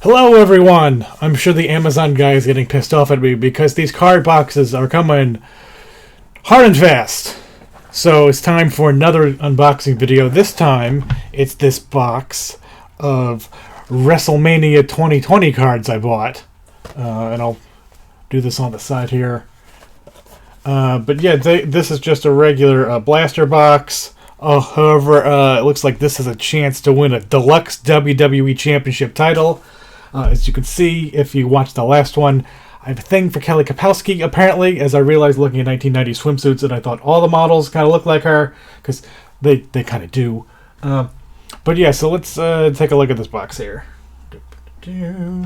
Hello, everyone! I'm sure the Amazon guy is getting pissed off at me because these card boxes are coming hard and fast. So it's time for another unboxing video. This time, it's this box of WrestleMania 2020 cards I bought. And I'll do this on the side here. But yeah, this is just a regular blaster box. However, it looks like this is a chance to win a deluxe WWE Championship title. As you can see, if you watched the last one, I have a thing for Kelly Kapowski, apparently, as I realized looking at 1990s swimsuits, and I thought all the models kind of look like her, because they kind of do. But yeah, so let's take a look at this box here. Yeah,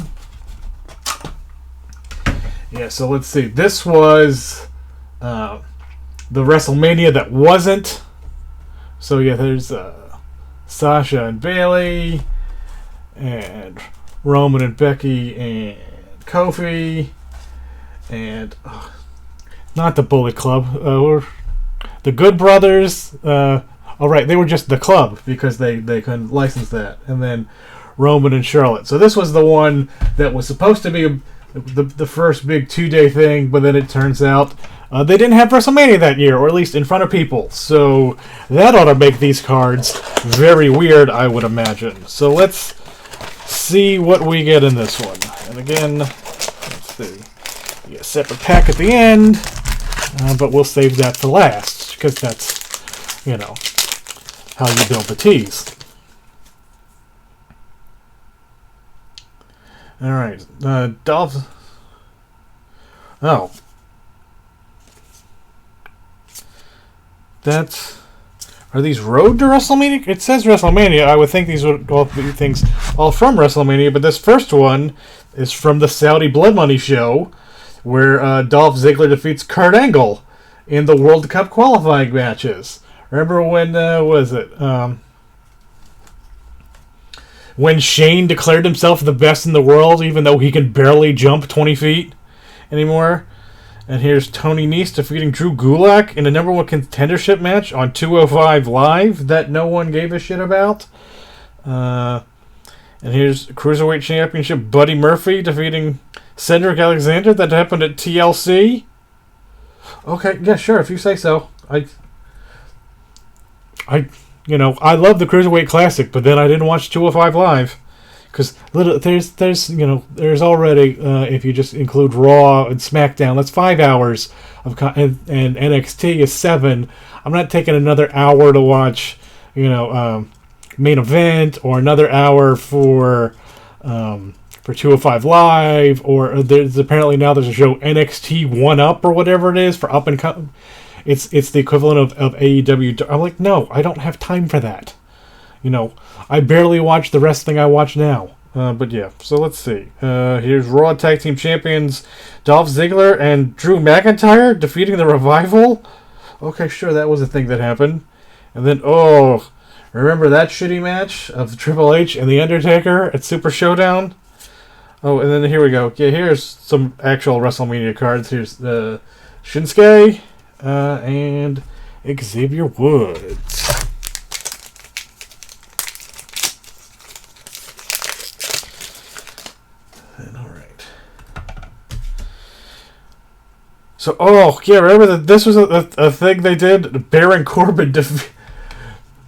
so let's see. This was the WrestleMania that wasn't. So yeah, there's Sasha and Bayley, and Roman and Becky, and Kofi, and not the Bullet Club, or the Good Brothers. Alright, they were just the club because they couldn't license that. And then Roman and Charlotte. So this was the one that was supposed to be the first big 2-day thing, but then it turns out they didn't have WrestleMania that year, or at least in front of people. So that ought to make these cards very weird, I would imagine. So let's see what we get in this one. And again, let's see. You get a separate pack at the end, but we'll save that for last, because that's, you know, how you build the tease. Alright, Dolph. Oh. Are these Road to WrestleMania? It says WrestleMania. I would think these would all be things all from WrestleMania, but this first one is from the Saudi Blood Money show, where Dolph Ziggler defeats Kurt Angle in the World Cup qualifying matches. Remember when, when Shane declared himself the best in the world, even though he can barely jump 20 feet anymore? And here's Tony Nese defeating Drew Gulak in a number one contendership match on 205 Live that no one gave a shit about. And here's Cruiserweight Championship Buddy Murphy defeating Cedric Alexander. That happened at TLC. Okay, yeah, sure, if you say so. I love the Cruiserweight Classic, but then I didn't watch 205 Live. Because there's already, if you just include Raw and SmackDown, that's 5 hours of and NXT is 7. I'm not taking another hour to watch, main event, or another hour for 205 Live, or there's apparently now there's a show NXT 1 Up or whatever it is for up and come. It's the equivalent of AEW. I'm like, no, I don't have time for that. I barely watch the wrestling I watch now. But yeah, so let's see. Here's Raw Tag Team Champions Dolph Ziggler and Drew McIntyre defeating the Revival. Okay, sure, that was a thing that happened. And then, remember that shitty match of Triple H and The Undertaker at Super Showdown? Oh, and then here we go. Yeah, here's some actual WrestleMania cards. Here's Shinsuke and Xavier Woods. So, remember that this was a thing they did? Baron Corbin.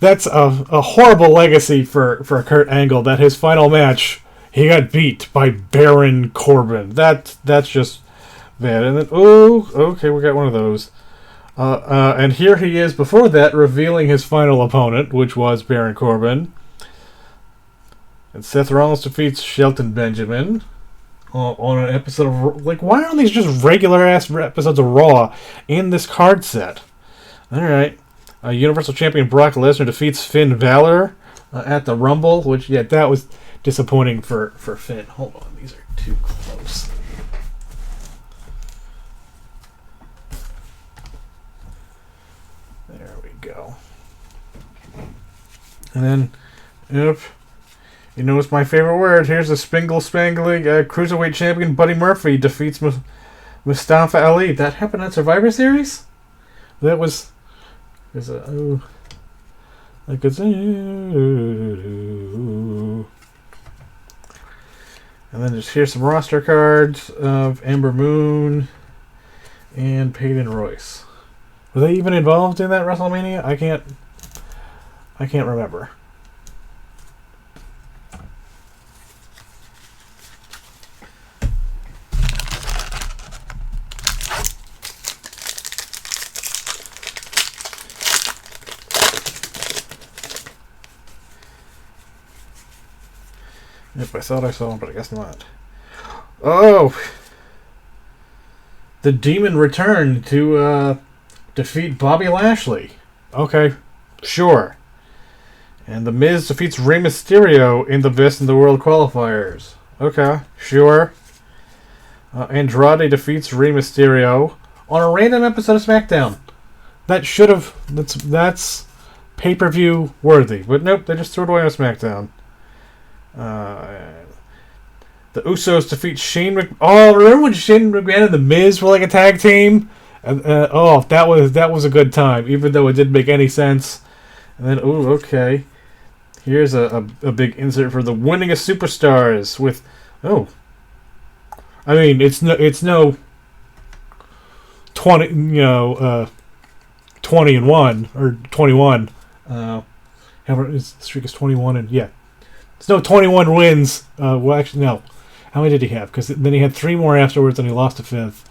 That's a horrible legacy for Kurt Angle, that his final match, he got beat by Baron Corbin. That's just bad. And then, okay, we got one of those. And here he is, before that, revealing his final opponent, which was Baron Corbin. And Seth Rollins defeats Shelton Benjamin on an episode of... why aren't these just regular-ass episodes of Raw in this card set? Alright. Universal Champion Brock Lesnar defeats Finn Balor at the Rumble, which, yeah, that was disappointing for Finn. Hold on, these are too close. There we go. And then, what's my favorite word? Here's a spangly Cruiserweight Champion Buddy Murphy defeats Mustafa Ali. That happened on Survivor Series? That was... And then just here's some roster cards of Ember Moon and Peyton Royce. Were they even involved in that WrestleMania? I can't remember. Yep, I thought I saw him, but I guess not. Oh! The Demon returned to defeat Bobby Lashley. Okay, sure. And The Miz defeats Rey Mysterio in the Best in the World qualifiers. Okay, sure. Andrade defeats Rey Mysterio on a random episode of SmackDown. That should have... That's pay-per-view worthy. But nope, they just threw it away on SmackDown. The Usos defeat Shane McMahon. Oh, remember when Shane McMahon and The Miz were like a tag team? That was a good time, even though it didn't make any sense. And then, okay. Here's a big insert for the winningest superstars with, I mean, it's no 20, 20 and 1 or 21. His streak is 21 and yeah. It's no 21 wins. Well, actually, no. How many did he have? Because then he had 3 more afterwards and he lost a 5th.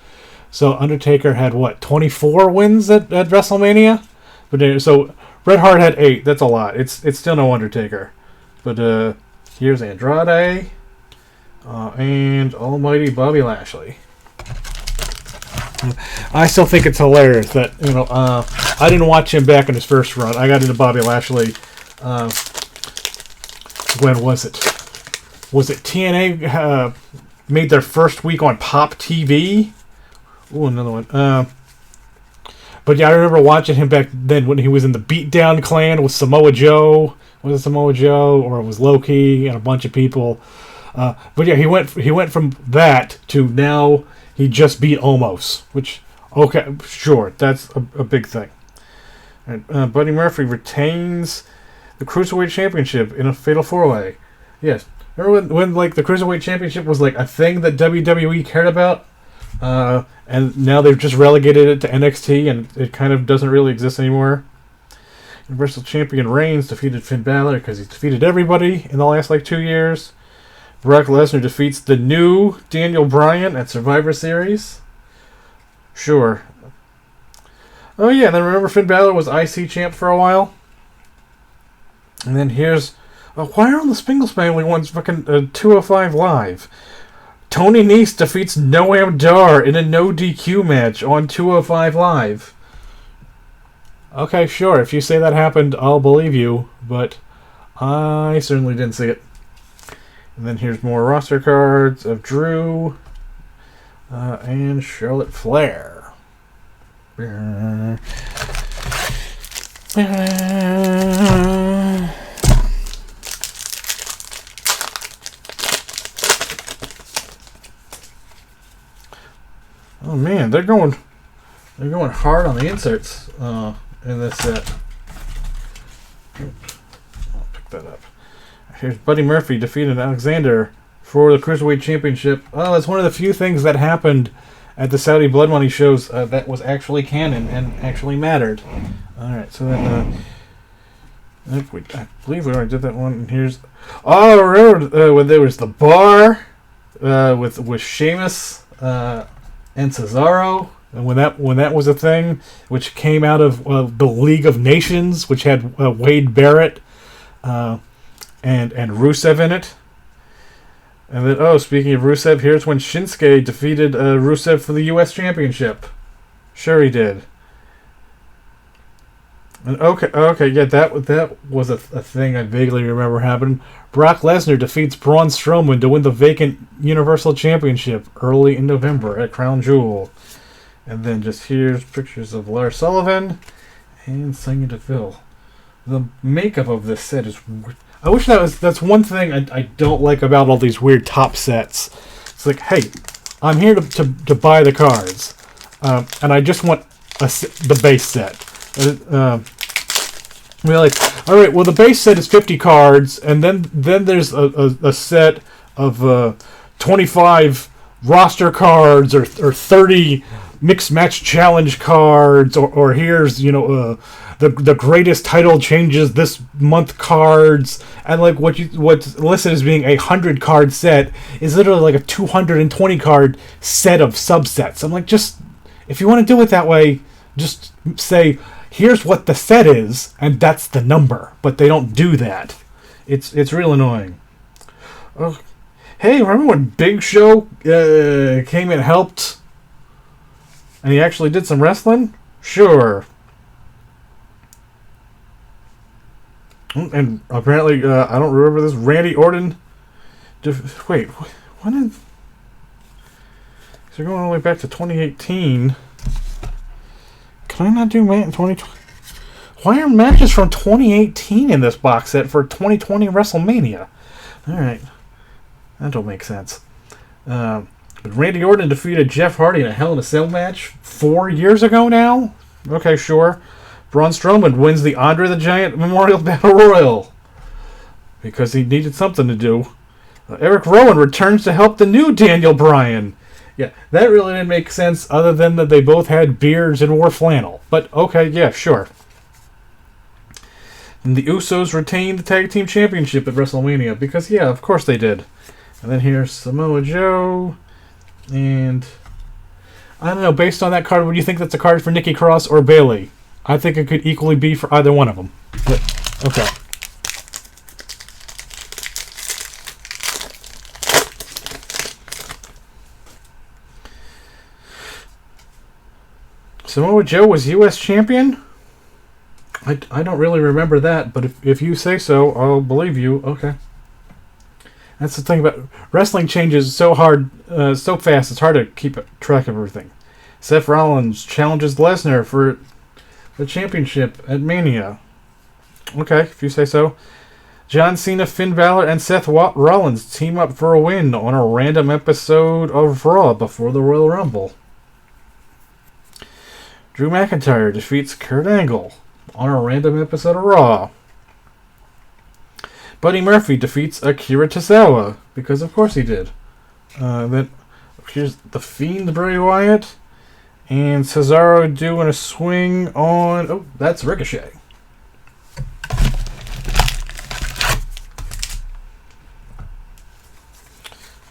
So Undertaker had, 24 wins at WrestleMania? But so Bret Hart had 8. That's a lot. It's still no Undertaker. But here's Andrade and almighty Bobby Lashley. I still think it's hilarious that, I didn't watch him back in his first run. I got into Bobby Lashley... when was it? Was it TNA made their first week on Pop TV? Ooh, another one. But yeah, I remember watching him back then when he was in the Beatdown Clan with Samoa Joe. Was it Samoa Joe or it was Loki and a bunch of people? But yeah, he went from that to now he just beat Omos, which okay, sure, that's a big thing. And, Buddy Murphy retains the Cruiserweight Championship in a Fatal 4-Way. Yes. Remember when the Cruiserweight Championship was like a thing that WWE cared about? And now they've just relegated it to NXT and it kind of doesn't really exist anymore. Universal Champion Reigns defeated Finn Balor because he's defeated everybody in the last 2 years. Brock Lesnar defeats the new Daniel Bryan at Survivor Series. Sure. Oh yeah, and then remember Finn Balor was IC champ for a while? And then here's... why are all the Spingles family ones fucking 205 Live? Tony Nese defeats Noam Dar in a no DQ match on 205 Live. Okay, sure. If you say that happened, I'll believe you. But I certainly didn't see it. And then here's more roster cards of Drew and Charlotte Flair. Oh man, they're going hard on the inserts in this set. I'll pick that up. Here's Buddy Murphy defeated Alexander for the Cruiserweight Championship. Oh, it's one of the few things that happened at the Saudi Blood Money shows that was actually canon and actually mattered. Alright, so then I believe we already did that one. And here's remember when there was the bar with Sheamus and Cesaro, and when that was a thing, which came out of the League of Nations, which had Wade Barrett and Rusev in it. And then, speaking of Rusev, here's when Shinsuke defeated Rusev for the U.S. Championship. Sure he did. And okay, yeah, that was a thing I vaguely remember happening. Brock Lesnar defeats Braun Strowman to win the vacant Universal Championship early in November at Crown Jewel. And then just here's pictures of Lars Sullivan and Sonya Deville. The makeup of this set is... I wish that's one thing I don't like about all these weird top sets. It's like, hey, I'm here to buy the cards, and I just want the base set. We're like, all right, well the base set is 50 cards, and then there's a set of 25 roster cards or 30 mixed match challenge cards, or here's the greatest title changes this month cards, and like what's listed as being a 100 card set is literally like a 220 card set of subsets. I'm like, just if you want to do it that way, just say here's what the set is and that's the number. But they don't do that. It's real annoying. Oh, hey, remember when Big Show came and helped? And he actually did some wrestling? Sure. And apparently, I don't remember this, Randy Orton... Wait, when did... So going all the way back to 2018. Can I not do match in 2020? Why are matches from 2018 in this box set for 2020 WrestleMania? Alright. That don't make sense. But Randy Orton defeated Jeff Hardy in a Hell in a Cell match 4 years ago now? Okay, sure. Braun Strowman wins the Andre the Giant Memorial Battle Royal because he needed something to do. Eric Rowan returns to help the new Daniel Bryan. Yeah, that really didn't make sense other than that they both had beards and wore flannel. But okay, yeah, sure. And the Usos retained the Tag Team Championship at WrestleMania because, yeah, of course they did. And then here's Samoa Joe. And I don't know, based on that card, would you think that's a card for Nikki Cross or Bayley? I think it could equally be for either one of them. But, okay. Samoa Joe was U.S. champion? I don't really remember that, but if you say so, I'll believe you. Okay. That's the thing about wrestling changes so hard, so fast, it's hard to keep track of everything. Seth Rollins challenges Lesnar for the championship at Mania. Okay, if you say so. John Cena, Finn Balor, and Seth Rollins team up for a win on a random episode of Raw before the Royal Rumble. Drew McIntyre defeats Kurt Angle on a random episode of Raw. Buddy Murphy defeats Akira Tozawa, because of course he did. Then here's The Fiend, Bray Wyatt, and Cesaro doing a swing on... Oh, that's Ricochet.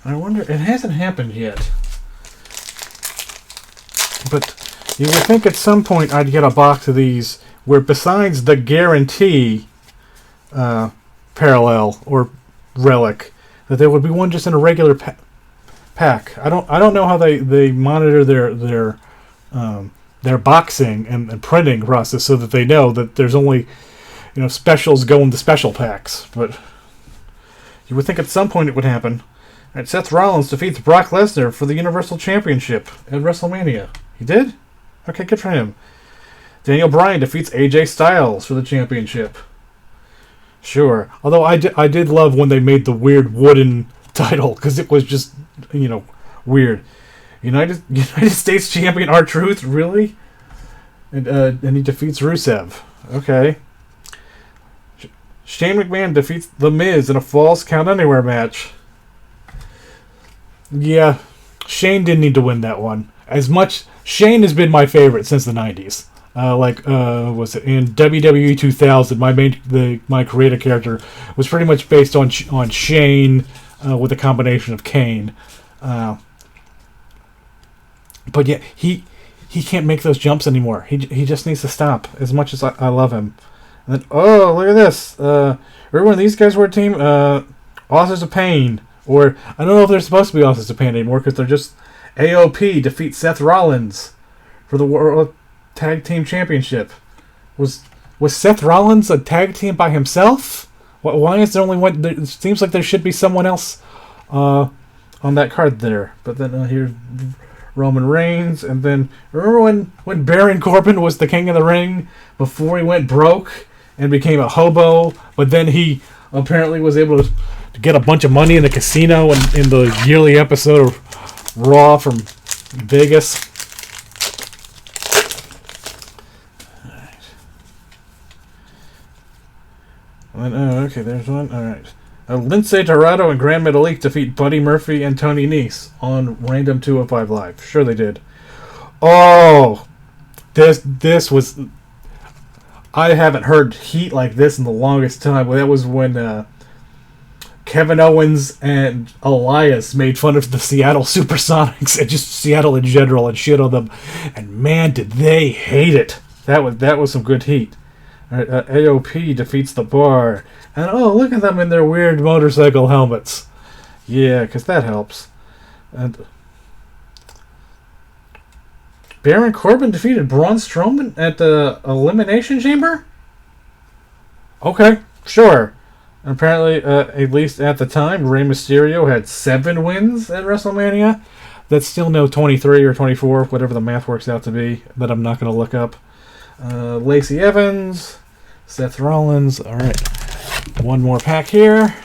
I wonder... It hasn't happened yet. But you would think at some point I'd get a box of these where besides the guarantee parallel or relic, that there would be one just in a regular pack. I don't know how they monitor their boxing and printing process so that they know that there's only specials going to special packs. But you would think at some point it would happen. And Seth Rollins defeats Brock Lesnar for the Universal Championship at WrestleMania. He did? Okay, good for him. Daniel Bryan defeats AJ Styles for the championship. Sure. Although I did love when they made the weird wooden title, because it was just, weird. United States Champion R-Truth? Really? And he defeats Rusev. Okay. Shane McMahon defeats The Miz in a Falls Count Anywhere match. Yeah, Shane didn't need to win that one. Shane has been my favorite since the 90s. Was it in WWE 2000? My creative character was pretty much based on Shane with a combination of Kane. But yeah, he can't make those jumps anymore. He just needs to stop. As much as I love him. And then look at this. Remember when these guys were a team? Authors of Pain, or I don't know if they're supposed to be Authors of Pain anymore because they're just AOP defeats Seth Rollins for the World Tag Team Championship. Was Seth Rollins a tag team by himself? Why is there only one? It seems like there should be someone else on that card there. But then here's Roman Reigns, and then remember when Baron Corbin was the King of the Ring before he went broke and became a hobo, but then he apparently was able to get a bunch of money in the casino and in the yearly episode of Raw from Vegas. Alright. Okay, there's one. Alright. Lindsay Dorado and Grand Metalik defeat Buddy Murphy and Tony Nese on Random 205 Live. Sure they did. Oh, this was... I haven't heard heat like this in the longest time. That was when Kevin Owens and Elias made fun of the Seattle Supersonics and just Seattle in general and shit on them. And man, did they hate it. That was some good heat. AOP defeats the Bar. And oh, look at them in their weird motorcycle helmets. Yeah, because that helps. And Baron Corbin defeated Braun Strowman at the Elimination Chamber? Okay, sure. And apparently, at least at the time, Rey Mysterio had 7 wins at WrestleMania. That's still no 23 or 24, whatever the math works out to be, that I'm not going to look up. Lacey Evans, Seth Rollins. All right, one more pack here.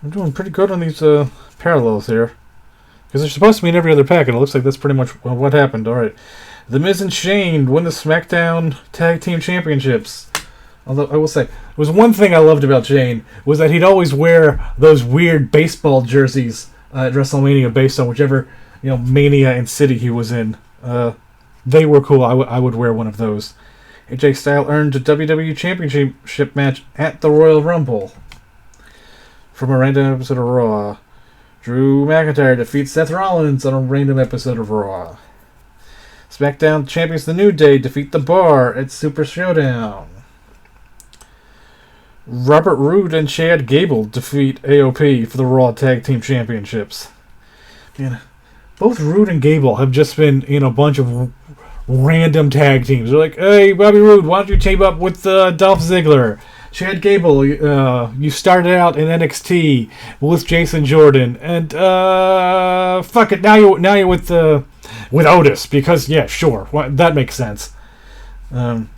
I'm doing pretty good on these parallels here. Because they're supposed to be in every other pack, and it looks like that's pretty much what happened. All right. The Miz and Shane win the SmackDown Tag Team Championships. Although, I will say, there was one thing I loved about Shane, was that he'd always wear those weird baseball jerseys at WrestleMania based on whichever Mania and city he was in. They were cool. I would wear one of those. AJ Styles earned a WWE Championship match at the Royal Rumble. From a random episode of Raw. Drew McIntyre defeats Seth Rollins on a random episode of Raw. SmackDown champions The New Day defeat The Bar at Super Showdown. Robert Roode and Chad Gable defeat AOP for the Raw Tag Team Championships. Man, both Roode and Gable have just been in a bunch of random tag teams. They're like, hey, Bobby Roode, why don't you team up with Dolph Ziggler? Chad Gable, you started out in NXT with Jason Jordan, and fuck it, now you're with Otis because yeah, sure, that makes sense. And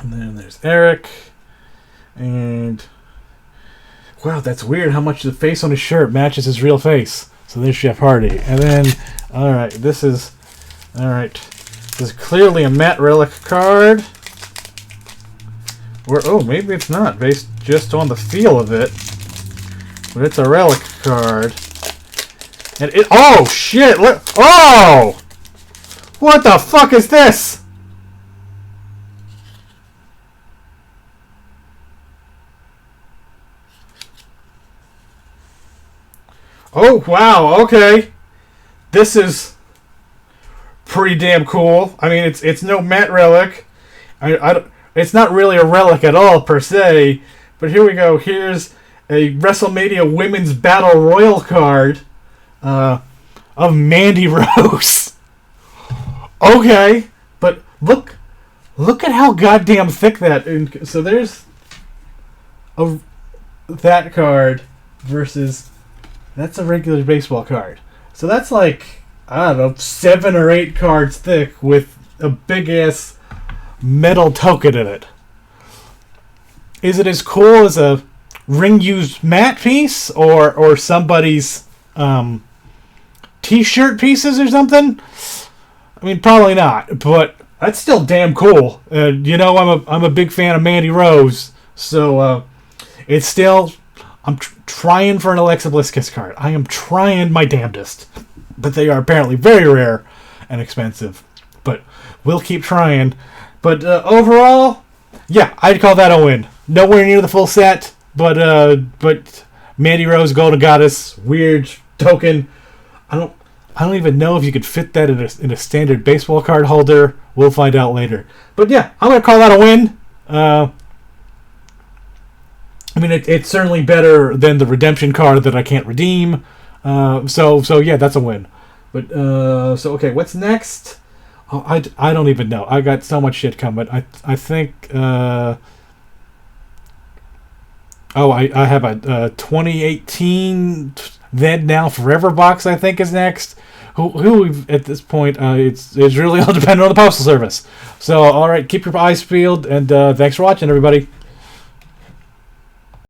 then there's Eric, and wow, that's weird how much the face on his shirt matches his real face. So there's Jeff Hardy, and then this is clearly a Matt Relic card. Maybe it's not, based just on the feel of it. But it's a relic card. And oh, shit! Oh! What the fuck is this? Oh, wow, okay. This is pretty damn cool. I mean, it's no Matt Relic. It's not really a relic at all, per se. But here we go. Here's a WrestleMania Women's Battle Royal card of Mandy Rose. Okay. But look at how goddamn thick that is. So there's that card versus... That's a regular baseball card. So that's like, I don't know, 7 or 8 cards thick with a big-ass metal token in it. Is it as cool as a ring-used mat piece or somebody's t-shirt pieces or something? I mean, probably not, but that's still damn cool. I'm a big fan of Mandy Rose, so it's still... I'm trying for an Alexa Bliss Kiss card. I am trying my damnedest, but they are apparently very rare and expensive. But we'll keep trying. But overall, yeah, I'd call that a win. Nowhere near the full set, but Mandy Rose, Golden Goddess, weird token. I don't even know if you could fit that in a standard baseball card holder. We'll find out later. But yeah, I'm gonna call that a win. I mean, it's certainly better than the redemption card that I can't redeem. So yeah, that's a win. But okay, what's next? Oh, I don't even know. I got so much shit coming. I think. I have a 2018 Then Now Forever box. I think is next. Who at this point it's really all dependent on the postal service. So all right, keep your eyes peeled and thanks for watching, everybody.